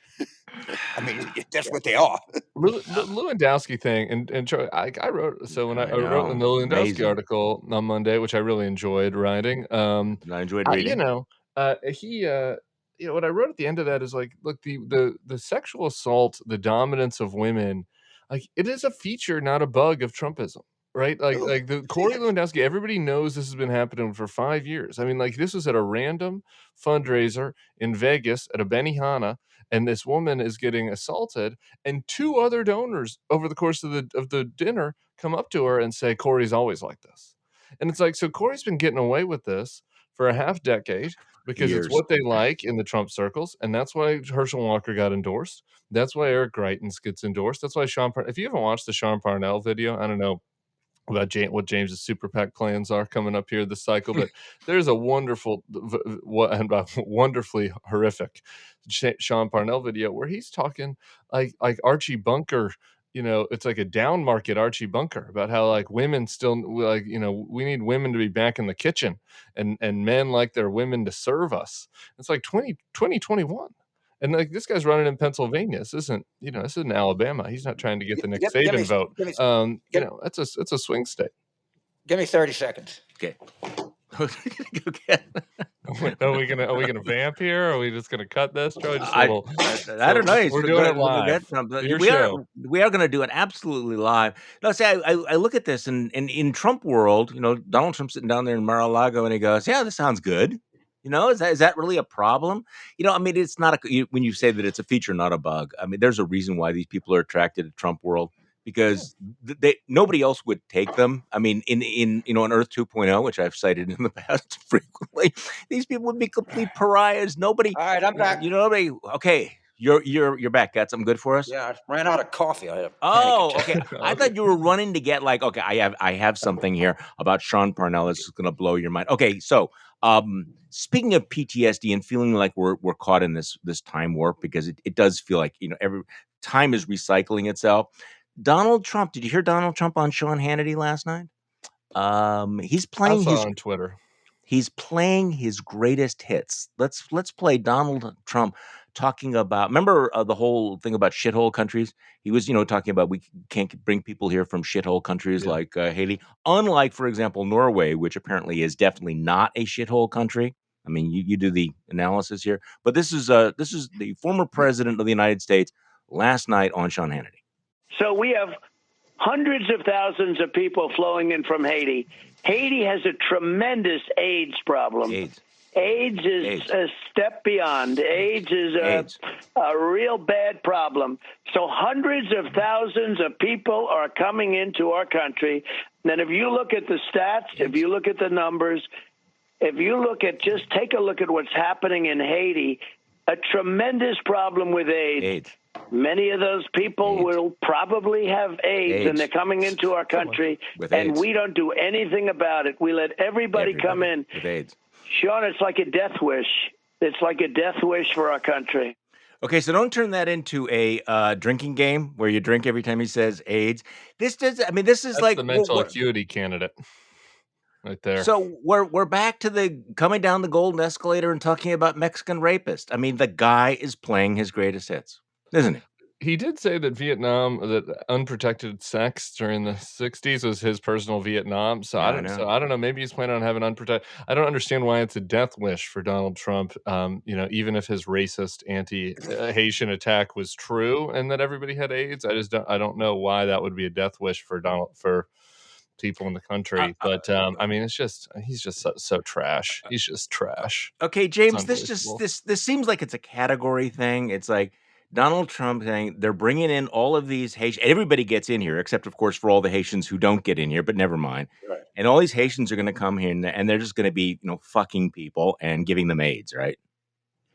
I mean, that's what they are. Lewandowski thing, and Troy, I wrote so when I I wrote in know, the Lewandowski amazing. article on Monday, which I really enjoyed writing. I enjoyed I, reading. he what I wrote at the end of that is like, look, the sexual assault, the dominance of women, like it is a feature, not a bug of Trumpism. Right, Ooh, like the see Corey it. Lewandowski, everybody knows this has been happening for 5 years. I mean, like this was at a random fundraiser in Vegas at a Benihana, and this woman is getting assaulted, and two other donors over the course of the dinner come up to her and say, Corey's always like this. And it's like, so Corey's been getting away with this for a half decade because it's Years. what they like in the Trump circles. And that's why Herschel Walker got endorsed. That's why Eric Greitens gets endorsed. That's why if you haven't watched the Sean Parnell video, I don't know about what James's super PAC plans are coming up here this cycle, but there's a wonderfully horrific Sean Parnell video where he's talking like Archie Bunker. It's like a down market Archie Bunker about how like women still like we need women to be back in the kitchen and men like their women to serve us. It's like 2021. And like this guy's running in Pennsylvania. This isn't Alabama. He's not trying to get the Nick Saban vote. Give, It's a swing state. give me 30 seconds. Okay. Okay. Are we gonna vamp here? Or are we just gonna cut this? Troy, just a I, little. I don't know. We're doing it live. Your show. We are going to do it absolutely live. No, see, I look at this and in Trump world, Donald Trump's sitting down there in Mar-a-Lago and he goes, "Yeah, this sounds good." Is that really a problem? I mean, it's not when you say that it's a feature, not a bug. I mean, there's a reason why these people are attracted to Trump world because nobody else would take them. I mean, in Earth 2.0, which I've cited in the past frequently, these people would be complete pariahs. Nobody, All right, I'm back. nobody. Okay, you're back. Got something good for us? Yeah, I ran out of coffee. I had a panic Oh, attack. okay. I thought you were running to get okay. I have something here about Sean Parnell that's going to blow your mind. Okay, so speaking of PTSD and feeling like we're caught in this time warp because it does feel like every time is recycling itself. Donald Trump. Did you hear Donald Trump on Sean Hannity last night? He's I playing saw on Twitter. He's playing his greatest hits. Let's play Donald Trump talking about. Remember the whole thing about shithole countries? He was, talking about we can't bring people here from shithole countries Yeah. like Haiti. Unlike, for example, Norway, which apparently is definitely not a shithole country. I mean, you do the analysis here, but this is the former president of the United States last night on Sean Hannity. So we have hundreds of thousands of people flowing in from Haiti. Haiti has a tremendous AIDS problem. AIDS is a step beyond. AIDS is a real bad problem. So hundreds of thousands of people are coming into our country. And if you look at the stats, if you look at the numbers, if you take a look at what's happening in Haiti, a tremendous problem with AIDS. Many of those people will probably have AIDS, and they're coming into our country, and we don't do anything about it. We let everybody come in. With AIDS. Sean, it's like a death wish. It's like a death wish for our country. Okay, so don't turn that into a drinking game where you drink every time he says AIDS. This is That's like the mental acuity candidate. right there. So we're back to the coming down the golden escalator and talking about Mexican rapist. I mean, the guy is playing his greatest hits, isn't he? He did say that that unprotected sex during the 60s was his personal Vietnam. So Yeah, I I don't, know. so I don't know. Maybe he's planning on having unprotected. I don't understand why it's a death wish for Donald Trump. Even if his racist anti-Haitian attack was true and that everybody had AIDS, I don't know why that would be a death wish for people in the country. But I mean, he's just so trash. He's just trash. Okay, It's James, unbelievable. this seems like it's a category thing. It's like Donald Trump saying they're bringing in all of these Haitians. Everybody gets in here, except of course for all the Haitians who don't get in here. But never mind. Right. And all these Haitians are going to come here, and they're just going to be, fucking people and giving them AIDS, right?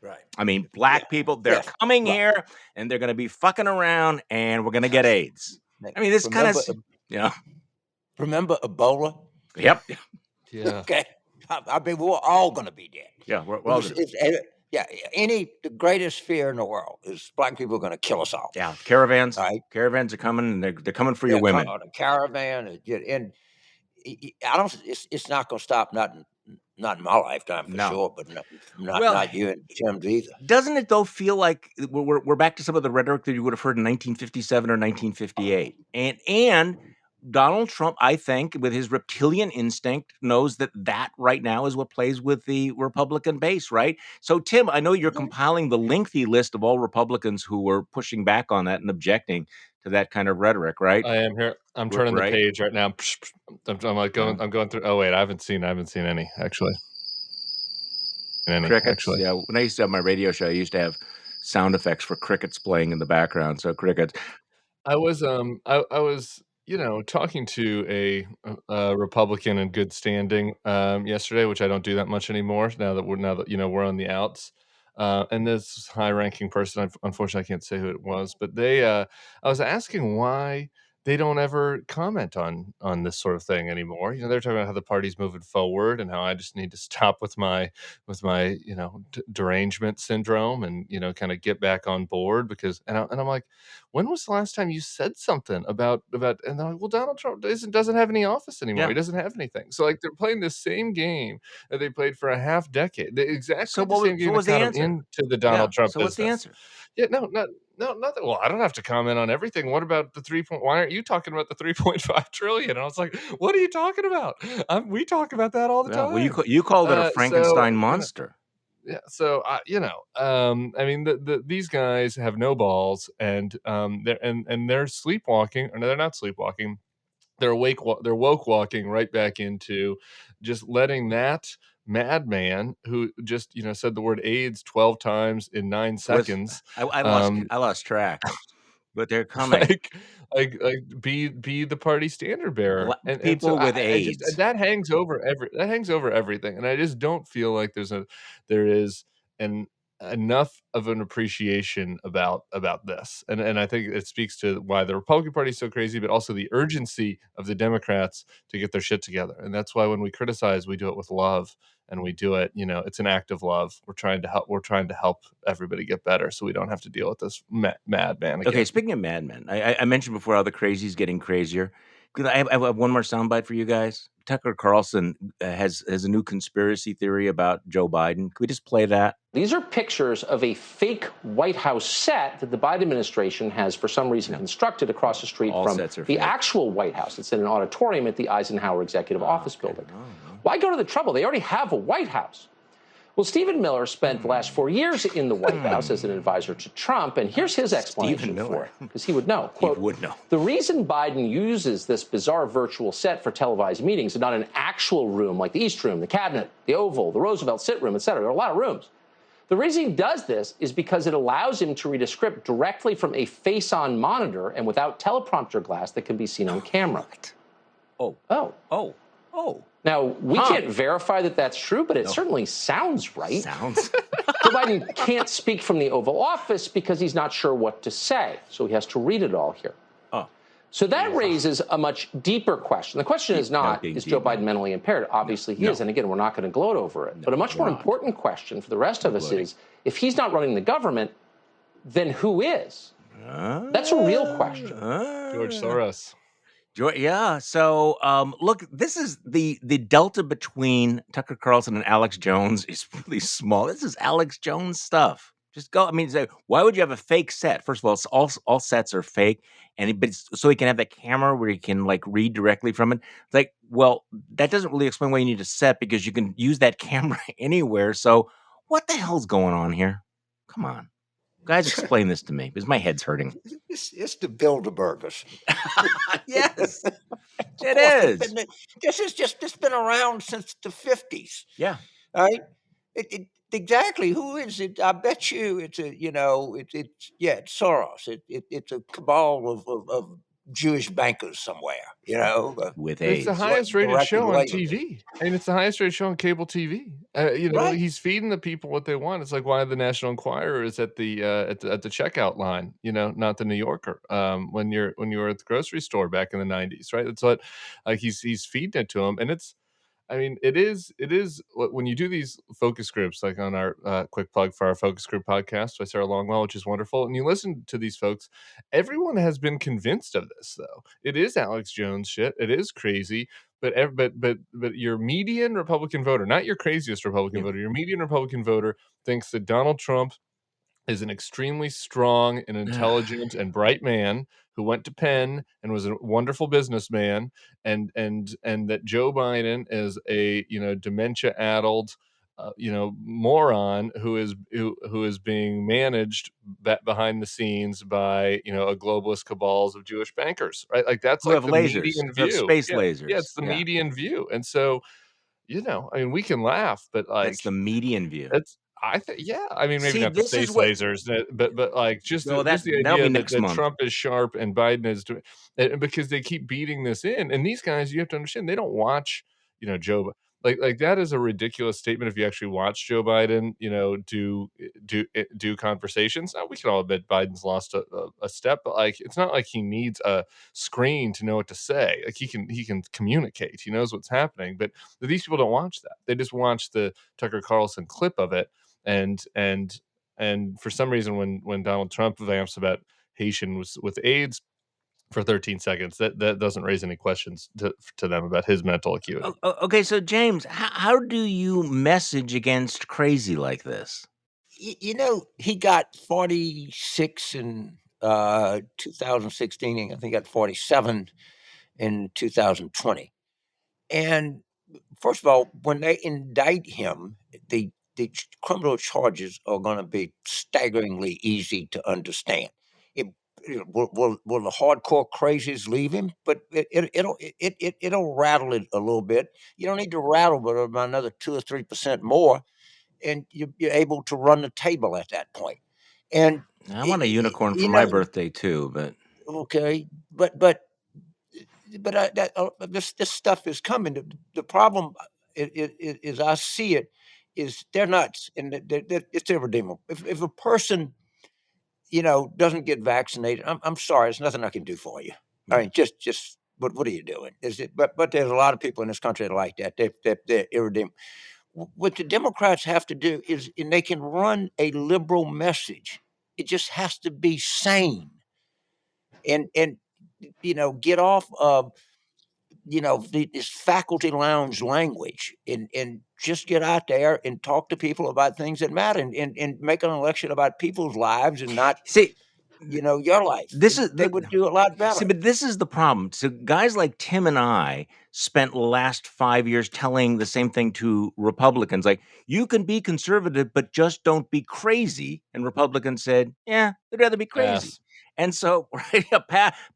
Right. I mean, black people, they're coming here and they're going to be fucking around, and we're going to get AIDS. I mean, this kind of, Remember Ebola? Yep. Yeah. Okay. I mean, we're all going to be dead. Yeah, we're all the greatest fear in the world is black people are going to kill us all. Yeah, caravans. Right? Caravans are coming, and they're coming for your women. On a caravan, and I don't. It's not going to stop. Not in my lifetime for sure, but not you and Tim's either. Doesn't it though feel like we're back to some of the rhetoric that you would have heard in 1957 or 1958, and Donald Trump, I think, with his reptilian instinct, knows that right now is what plays with the Republican base, right? So, Tim, I know you're compiling the lengthy list of all Republicans who were pushing back on that and objecting to that kind of rhetoric, right? I am here. I'm turning the page right now. I'm like going. I'm going through. Oh wait, I haven't seen any actually. Crickets. Yeah, when I used to have my radio show, I used to have sound effects for crickets playing in the background. So crickets. I was talking to a Republican in good standing yesterday, which I don't do that much anymore now that we're on the outs. And this high-ranking person, unfortunately, I can't say who it was, but I was asking why they don't ever comment on this sort of thing anymore. They're talking about how the party's moving forward and how I just need to stop with my derangement syndrome and kind of get back on board because and I'm like, when was the last time you said something about and they're like, well, Donald Trump doesn't have any office anymore. He doesn't have anything. So like they're playing the same game that they played for a half decade. Exactly the same game that got them into the Donald Trump business. What's the answer? Yeah, no, nothing. Well, I don't have to comment on everything. What about the why aren't you talking about the 3.5 trillion? And I was like, what are you talking about? We talk about that all the time. Well, you called it a Frankenstein monster. Yeah. So, I mean, these guys have no balls and they're sleepwalking, or no, they're not sleepwalking. They're woke walking right back into just letting that madman who just said the word AIDS 12 times in 9 seconds. I lost track, but they're coming. Like be the party standard bearer. And people so with AIDS that hangs over everything. And I just don't feel like there is enough of an appreciation about this, and I think it speaks to why the Republican Party is so crazy, but also the urgency of the Democrats to get their shit together. And that's why when we criticize, we do it with love, and we do it. It's an act of love. We're trying to help everybody get better, so we don't have to deal with this madman again. Okay, speaking of madmen, I mentioned before how the crazy's getting crazier. I have one more soundbite for you guys. Tucker Carlson has a new conspiracy theory about Joe Biden. Can we just play that? These are pictures of a fake White House set that the Biden administration has, for some reason, constructed across the street from the actual White House. It's in an auditorium at the Eisenhower Executive Office Building. Why go to the trouble? They already have a White House. Well, Stephen Miller spent the last 4 years in the White House as an advisor to Trump, and here's his explanation for it, because he would know. Quote, he would know. The reason Biden uses this bizarre virtual set for televised meetings and not an actual room like the East Room, the Cabinet, the Oval, the Roosevelt Sit Room, et cetera, there are a lot of rooms. The reason he does this is because it allows him to read a script directly from a face-on monitor and without teleprompter glass that can be seen on camera. Oh. Now, we can't verify that that's true, but it certainly sounds right. Joe Biden can't speak from the Oval Office because he's not sure what to say, so he has to read it all here. So that raises a much deeper question. The question is not, is Joe Biden mentally impaired? Obviously he is, and again, we're not going to gloat over it. But a much more important question for the rest of us is, if he's not running the government, then who is? That's a real question. George Soros. Yeah. So, look, this is the delta between Tucker Carlson and Alex Jones is really small. This is Alex Jones stuff. Just go. I mean, why would you have a fake set? First of all, all sets are fake, but so he can have that camera where he can like read directly from it. It's like, well, that doesn't really explain why you need a set because you can use that camera anywhere. So, what the hell's going on here? Come on, guys, explain this to me because my head's hurting. It's the Bilderbergers. Yes. It is. This been around since the 50s. Yeah. Right? Exactly. Who is it? I bet you it's it's Soros. It's a cabal of Jewish bankers somewhere, with It's the AIDS. highest rated directed show on lately. TV, and it's the highest rated show on cable TV. Right. He's feeding the people what they want. It's like why the National Enquirer is at the checkout line, not the New Yorker. When you were at the grocery store back in the 90s, right? That's what he's feeding it to them, and it's. I mean, it is when you do these focus groups, like on our quick plug for our focus group podcast by Sarah Longwell, which is wonderful. And you listen to these folks, everyone has been convinced of this, though. It is Alex Jones shit. It is crazy. But your median Republican voter, not your craziest Republican voter, your median Republican voter thinks that Donald Trump is an extremely strong and intelligent and bright man who went to Penn and was a wonderful businessman, and that Joe Biden is a dementia-addled moron who is being managed behind the scenes by a globalist cabals of Jewish bankers, right? Like that's Who like have the lasers, median who have view. space Yeah, lasers. it's the median view, and so I mean, we can laugh, but That's the median view. it's I think I mean, maybe See, not the this is space what. lasers, but like just Well, just the that'll be idea next that month. Trump is sharp and Biden is doing, and because they keep beating this in, and these guys, you have to understand, they don't watch, Joe. Like that is a ridiculous statement if you actually watch Joe Biden, do conversations. Now, we can all admit Biden's lost a step, but like it's not like he needs a screen to know what to say. Like he can communicate. He knows what's happening, but these people don't watch that. They just watch the Tucker Carlson clip of it, and for some reason when Donald Trump vamps about Haitians with AIDS for 13 seconds, that doesn't raise any questions to them about his mental acuity. Okay, so James, how do you message against crazy like this? He got 46 in 2016, and I think he got 47 in 2020. And first of all, when they indict him, the criminal charges are going to be staggeringly easy to understand. Will the hardcore crazies leave him? But it'll rattle it a little bit. You don't need to rattle but about another 2 or 3% more, and you're able to run the table at that point. And I want a unicorn for my birthday too, but okay, but this stuff is coming. The problem is I see it is they're nuts, and it's irredeemable. If a person doesn't get vaccinated, I'm sorry, there's nothing I can do for you. I mean, just what are you doing? Is it? But there's a lot of people in this country that are like that. They're irredeemable. What the Democrats have to do is, and they can run a liberal message. It just has to be sane, and get off of this faculty lounge language, and just get out there and talk to people about things that matter, and make an election about people's lives and not your life. They would do a lot better. See, but this is the problem. So guys like Tim and I spent the last 5 years telling the same thing to Republicans, like, you can be conservative, but just don't be crazy. And Republicans said, yeah, they'd rather be crazy. Yes. And so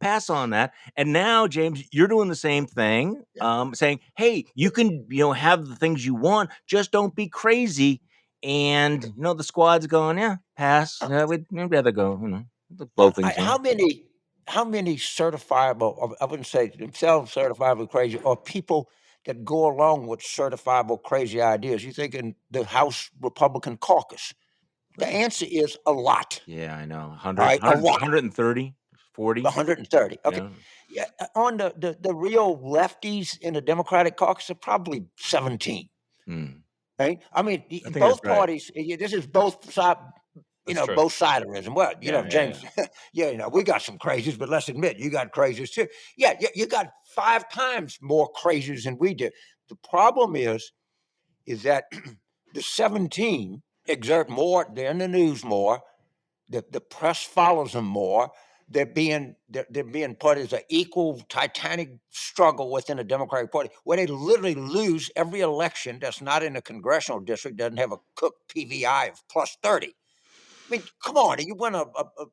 pass on that. And now, James, you're doing the same thing, saying, hey, you can have the things you want, just don't be crazy. And the squad's going, yeah, pass. We'd rather go, blow things How many certifiable, I wouldn't say themselves certifiable crazy, or people that go along with certifiable crazy ideas? You think in the House Republican caucus? The answer is a lot. Yeah, I know. 100, Right, a lot. 130, 40. 130. Okay. Yeah. On the real lefties in the Democratic caucus are probably 17. Right? I mean, both parties, this is both side, both siderism. Well, James, we got some crazies, but let's admit you got crazies too. Yeah, you got 5 times more crazies than we do. The problem is that the 17 exert more. They're in the news more. The press follows them more. They're being put as an equal titanic struggle within the Democratic Party, where they literally lose every election that's not in a congressional district, doesn't have a Cook PVI of plus 30. I mean, come on, you win a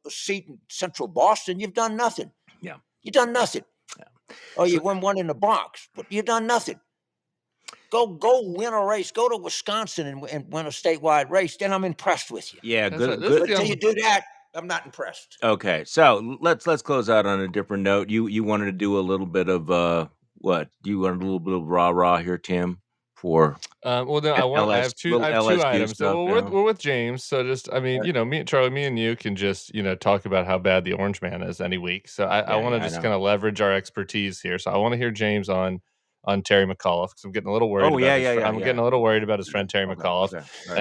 seat in central Boston, you've done nothing. Yeah. You've done nothing. Yeah. Or you win one in the Bronx, but you've done nothing. Go win a race. Go to Wisconsin and win a statewide race. Then I'm impressed with you. Yeah, good. But until you do that, I'm not impressed. Okay, so let's close out on a different note. You wanted to do a little bit of what? You wanted a little bit of rah here, Tim, for well, no, I have two items. So we're with James. So just, I mean, me and Charlie, me and you can just, talk about how bad the Orange Man is any week. So I want to just kind of leverage our expertise here. So I want to hear James on Terry McAuliffe, because I'm getting a little worried. I'm getting a little worried about his friend Terry McAuliffe. Okay. Right.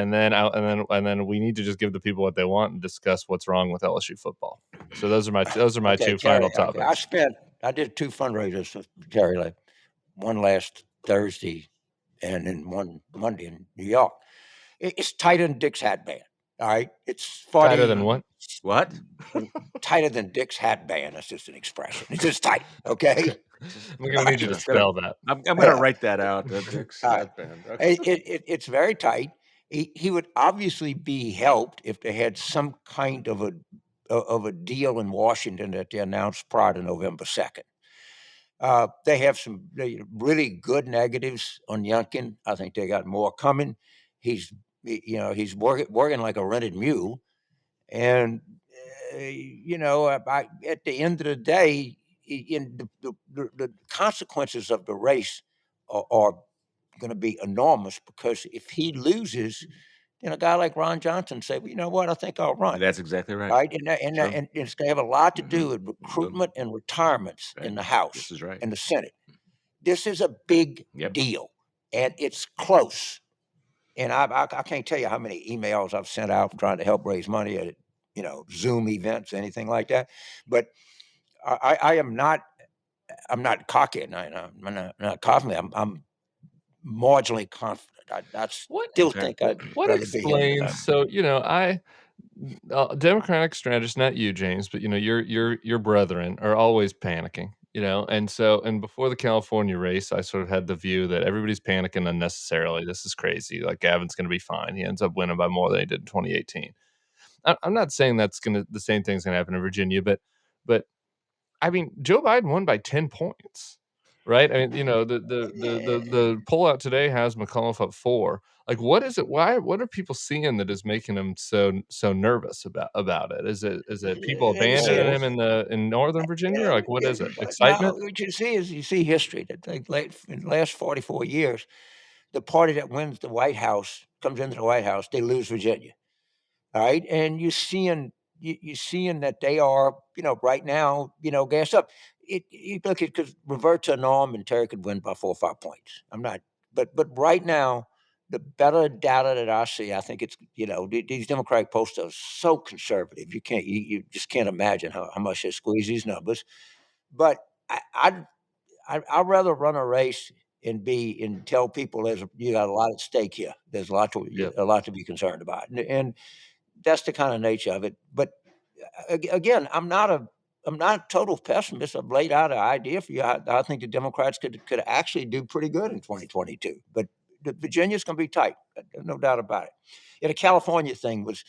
And then we need to just give the people what they want and discuss what's wrong with LSU football. So those are my two final topics. I did 2 fundraisers for Terry, like one last Thursday and then one Monday in New York. It's tighter than Dick's hat band. All right, it's tighter than what? What? Tighter than Dick's hat band. That's just an expression. It's just tight. Okay. I'm gonna need you to spell that. I'm gonna write that out. Dick's hat band. Okay. It's very tight. He would obviously be helped if they had some kind of a deal in Washington that they announced prior to November 2nd. They have some really good negatives on Youngkin. I think they got more coming. He's working like a rented mule, and at the end of the day, the consequences of the race are going to be enormous, because if he loses, a guy like Ron Johnson say, well, you know what, I think I'll run. That's exactly right. Right, and it's going to have a lot to do with recruitment and retirements in the House. This is right. And the Senate. This is a big deal, and it's close. And I can't tell you how many emails I've sent out trying to help raise money at Zoom events, anything like that. But I'm not cocky, and I'm not confident. I'm marginally confident. I still think I'd what explains. So Democratic strategists, not you, James, but your brethren are always panicking. And before the California race, I sort of had the view that everybody's panicking unnecessarily. This is crazy. Like, Gavin's going to be fine. He ends up winning by more than he did in 2018. I'm not saying the same thing's going to happen in Virginia, but I mean, Joe Biden won by 10 points, right? I mean, the poll out today has McAuliffe up 4. Like, what is it? What are people seeing that is making them so nervous about it? Is it people abandoning him in Northern Virginia? Or like, what is it? Excitement? No, what you see is history. That in the last 44 years, the party that wins the White House comes into the White House, they lose Virginia. All right, and you're seeing that they are, right now, gassed up. You look, it could revert to a norm, and Terry could win by 4 or 5 points. I'm not, but right now, the better data that I see, I think it's, these Democratic polls are so conservative. You just can't imagine how much they squeeze these numbers. But I'd rather run a race and tell people you got a lot at stake here. There's a lot to be concerned about, and that's the kind of nature of it. But again, I'm not a total pessimist. I've laid out an idea for you. I think the Democrats could actually do pretty good in 2022. But Virginia's going to be tight, no doubt about it. And the California thing was,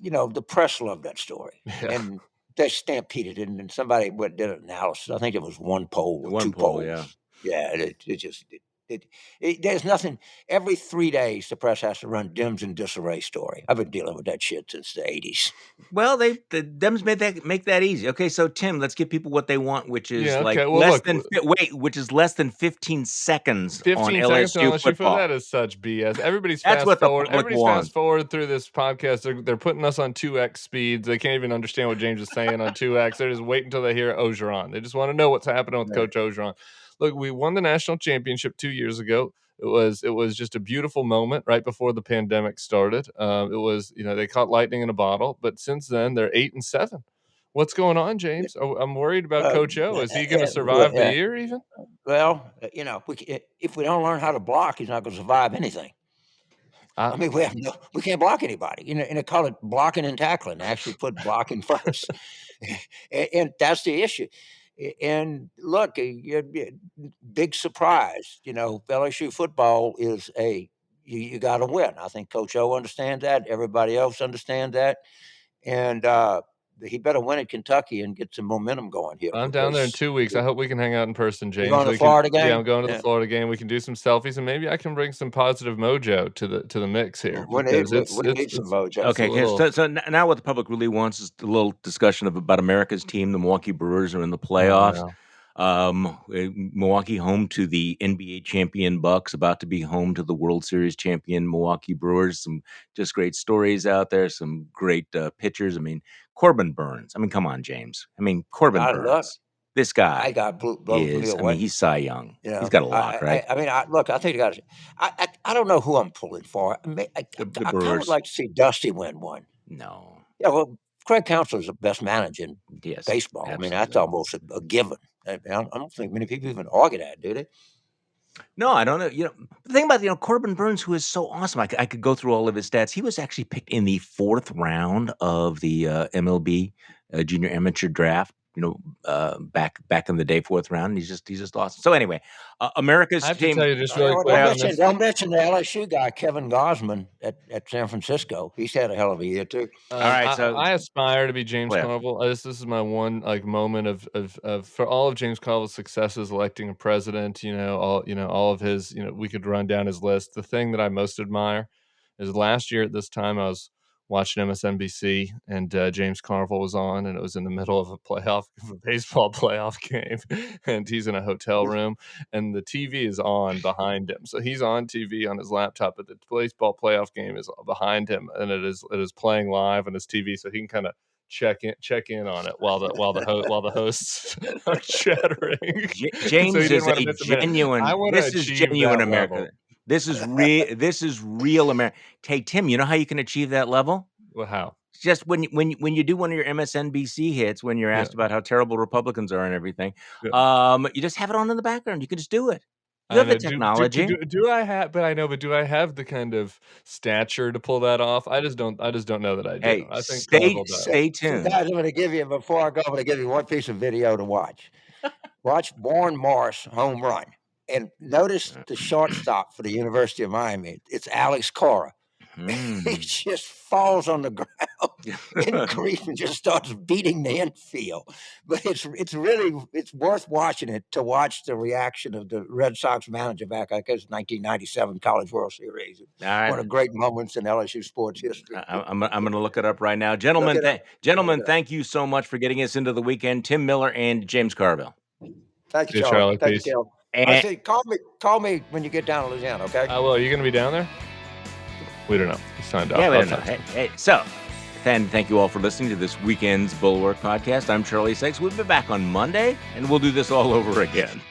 the press loved that story, and they stampeded it. And somebody did an analysis. I think it was 1 poll or 2 polls. Yeah, there's nothing. Every 3 days, the press has to run Dems in disarray story. I've been dealing with that shit since the 80s. Well, the Dems make that easy. Okay, so Tim, let's give people what they want, which is which is less than 15 seconds. 15 on seconds LSU on football. That is such BS. Everybody's That's fast what forward. The public Everybody's wants. Fast forward through this podcast. They're putting us on 2x speeds. They can't even understand what James is saying on 2x. They're just waiting until they hear Ogeron. They just want to know what's happening with Coach Ogeron. Look, we won the national championship 2 years ago. It was just a beautiful moment right before the pandemic started. It was, they caught lightning in a bottle, but since then they're 8-7. What's going on, James? I'm worried about Coach O. Is he going to survive the year even? Well, if we don't learn how to block, he's not going to survive anything. I mean, we can't block anybody. And they call it blocking and tackling. They actually put blocking first, and that's the issue. And look, big surprise. LSU football is you got to win. I think Coach O understands that. Everybody else understands that, and he better win at Kentucky and get some momentum going here. I'm down there in 2 weeks. I hope we can hang out in person, James. You're going to the Florida game? Yeah, I'm going to the Florida game. We can do some selfies, and maybe I can bring some positive mojo to the mix here. We need some mojo. Okay, so now what the public really wants is a little discussion about America's team. The Milwaukee Brewers are in the playoffs. Oh, Milwaukee home to the NBA champion Bucks, about to be home to the World Series champion Milwaukee Brewers. Some just great stories out there, some great pitchers. I mean, Corbin Burns. I mean, come on, James. I mean, Corbin Burns. This guy he's Cy Young. He's got a lock, right? I think I don't know who I'm pulling for. I kind of would like to see Dusty win one. No. Yeah, well, Craig Counsellor's the best manager in baseball. Absolutely. I mean, that's almost a given. I don't think many people even argue that, do they? No, I don't know. The thing about Corbin Burns, who is so awesome, I could go through all of his stats. He was actually picked in the 4th round of the MLB junior amateur draft. Back in the day, 4th round. And he's just awesome. So anyway, America's I have team. to tell you just really quick. Don't mention the LSU guy, Kevin Gosman at San Francisco. He's had a hell of a year too. All right, so I aspire to be James Carville. This is my one moment of for all of James Carville's successes, electing a president. All of his. We could run down his list. The thing that I most admire is last year at this time I was watching MSNBC, and James Carville was on, and it was in the middle of a baseball playoff game, and he's in a hotel room, and the TV is on behind him. So he's on TV on his laptop, but the baseball playoff game is behind him, and it is playing live on his TV, so he can kind of check in on it while the hosts are chattering. James is a genuine. This is genuine America. Level. This is real America. Hey, Tim, you know how you can achieve that level? Well, how? Just when you do one of your MSNBC hits, when you're asked about how terrible Republicans are and everything, you just have it on in the background. You can just do it. You have the technology. Do I have? But I know. But do I have the kind of stature to pull that off? I just don't know that I do. Hey, I think stay tuned. So guys, I'm going to give you one piece of video to watch. Watch Warren Morris home run. And notice the shortstop for the University of Miami. It's Alex Cora. He just falls on the ground in grief and just starts beating the infield. But it's worth watching it to watch the reaction of the Red Sox manager back, I guess, 1997 College World Series. One of the great moments in LSU sports history. I'm going to look it up right now, gentlemen. Thank you so much for getting us into the weekend. Tim Miller and James Carville. Thank you, Charlie. Thank you, Kel. I say, call me when you get down to Louisiana, okay? Well, are you going to be down there? We don't know. It's signed off. Yeah, we don't know. Hey, so then thank you all for listening to this weekend's Bulwark podcast. I'm Charlie Sykes. We'll be back on Monday, and we'll do this all over again.